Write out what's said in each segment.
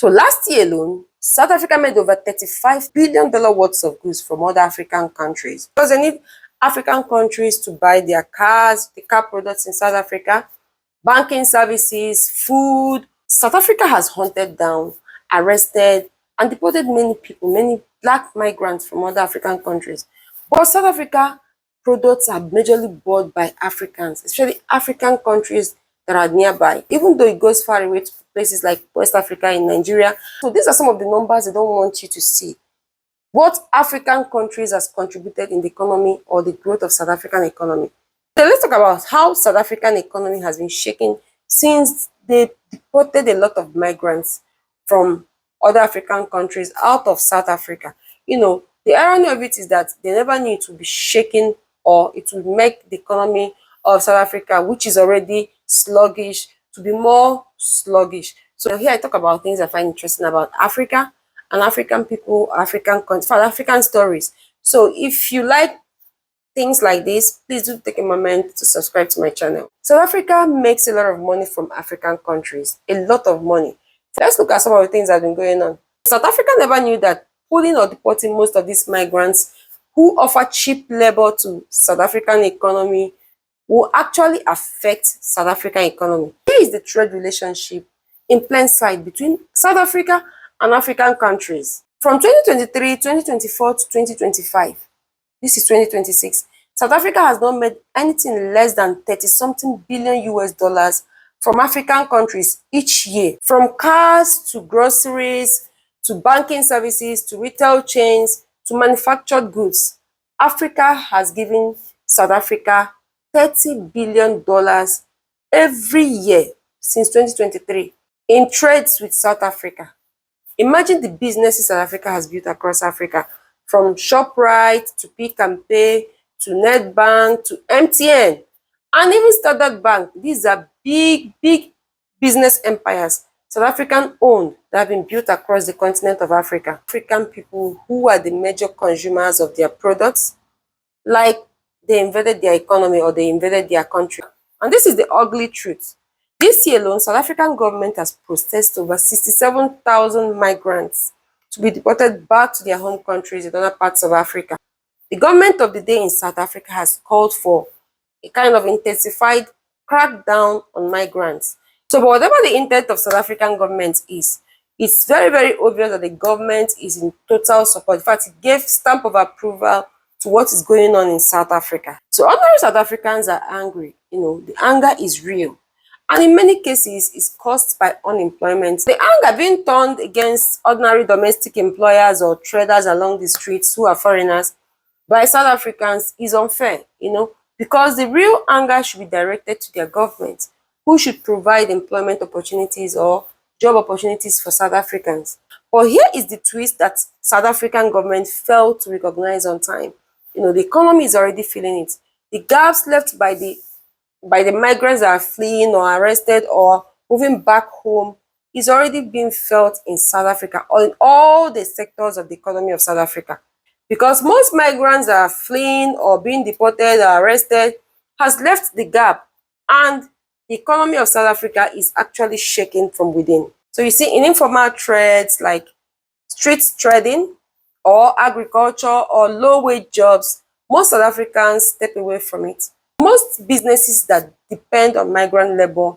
So last year alone, South Africa made over $35 billion worth of goods from other African countries because they need African countries to buy their cars, the car products in South Africa, banking services, food. South Africa has hunted down, arrested, and deported many people, many black migrants from other African countries. But South Africa products are majorly bought by Africans, especially African countries that are nearby, even though it goes far away to places like West Africa in Nigeria. So these are some of the numbers they don't want you to see. What African countries has contributed in the economy or the growth of South African economy. So let's talk about how South African economy has been shaken since they deported a lot of migrants from other African countries out of South Africa. The irony of it is that they never knew it would be shaken or it would make the economy of South Africa, which is already sluggish, to be more sluggish. So here I talk about things I find interesting about Africa and African people, African stories. So if you like things like this, please do take a moment to subscribe to my channel. South Africa makes a lot of money from African countries, a lot of money. Let's look at some of the things that have been going on. South Africa never knew that pulling or deporting most of these migrants who offer cheap labor to South African economy will actually affect South African economy. Here is the trade relationship in plain sight between South Africa and African countries. From 2023, 2024 to 2025, this is 2026, South Africa has not made anything less than 30-something billion US dollars from African countries each year. From cars to groceries, to banking services, to retail chains, to manufactured goods, Africa has given South Africa $30 billion every year since 2023 in trades with South Africa. Imagine the businesses South Africa has built across Africa, from ShopRite to Pick and Pay to Nedbank to MTN and even Standard Bank. These are big business empires, South African owned, that have been built across the continent of Africa. African people who are the major consumers of their products, like they invaded their economy or they invaded their country. And this is the ugly truth. This year alone, South African government has processed over 67,000 migrants to be deported back to their home countries in other parts of Africa. The government of the day in South Africa has called for a kind of intensified crackdown on migrants. So, but whatever the intent of South African government is, it's very obvious that the government is in total support. In fact, it gave stamp of approval to what is going on in South Africa. So ordinary South Africans are angry. The anger is real. And in many cases, it's caused by unemployment. The anger being turned against ordinary domestic employers or traders along the streets who are foreigners by South Africans is unfair, because the real anger should be directed to their government, who should provide employment opportunities or job opportunities for South Africans. But here is the twist that South African government failed to recognize on time. The economy is already feeling it. The gaps left by the migrants that are fleeing or arrested or moving back home is already being felt in South Africa or in all the sectors of the economy of South Africa. Because most migrants that are fleeing or being deported or arrested has left the gap, and the economy of South Africa is actually shaking from within. So you see, in informal trades like street trading or agriculture or low-wage jobs, most South Africans step away from it. Most businesses that depend on migrant labor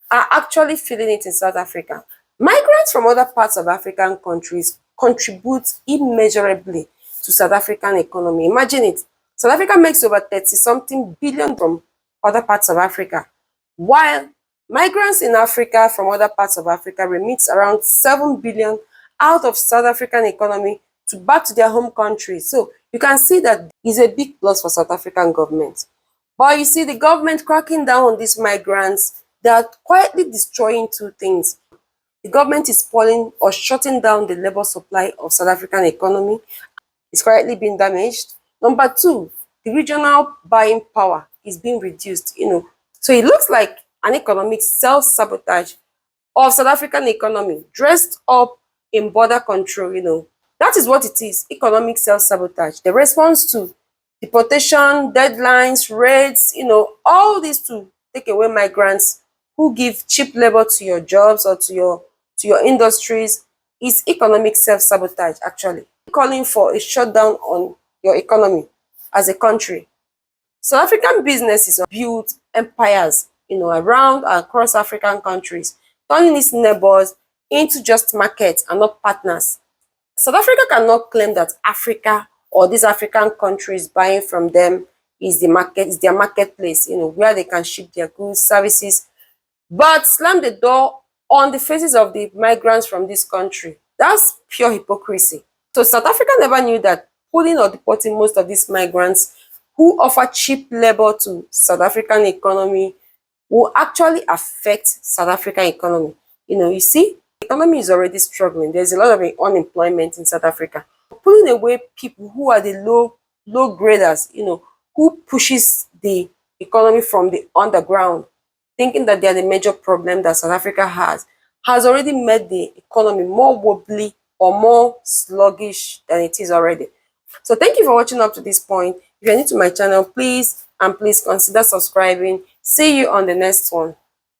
are actually feeling it in South Africa. Migrants from other parts of African countries contribute immeasurably to South African economy. Imagine it. South Africa makes over 30-something billion from other parts of Africa, while migrants in Africa from other parts of Africa remit around 7 billion out of South African economy back to their home country. So you can see that is a big plus for South African government. But you see, the government cracking down on these migrants, they are quietly destroying two things. The government is pulling or shutting down the labor supply of South African economy. It's quietly being damaged. Number two, the regional buying power is being reduced. So it looks like an economic self-sabotage of South African economy dressed up in border control. That is what it is, economic self-sabotage. The response to deportation, deadlines, raids, all these to take away migrants who give cheap labor to your jobs or to your industries is economic self-sabotage, actually. Calling for a shutdown on your economy as a country. South African businesses built empires, around and across African countries, turning its neighbors into just markets and not partners. South Africa cannot claim that Africa or these African countries buying from them is their marketplace, where they can ship their goods, services, but slam the door on the faces of the migrants from this country. That's pure hypocrisy. So South Africa never knew that pulling or deporting most of these migrants who offer cheap labor to South African economy will actually affect South African economy. You see, the economy is already struggling. There's a lot of unemployment in South Africa. Pulling away people who are the low graders, who pushes the economy from the underground, thinking that they are the major problem that South Africa has already made the economy more wobbly or more sluggish than it is already. So thank you for watching up to this point. If you're new to my channel, please consider subscribing. See you on the next one.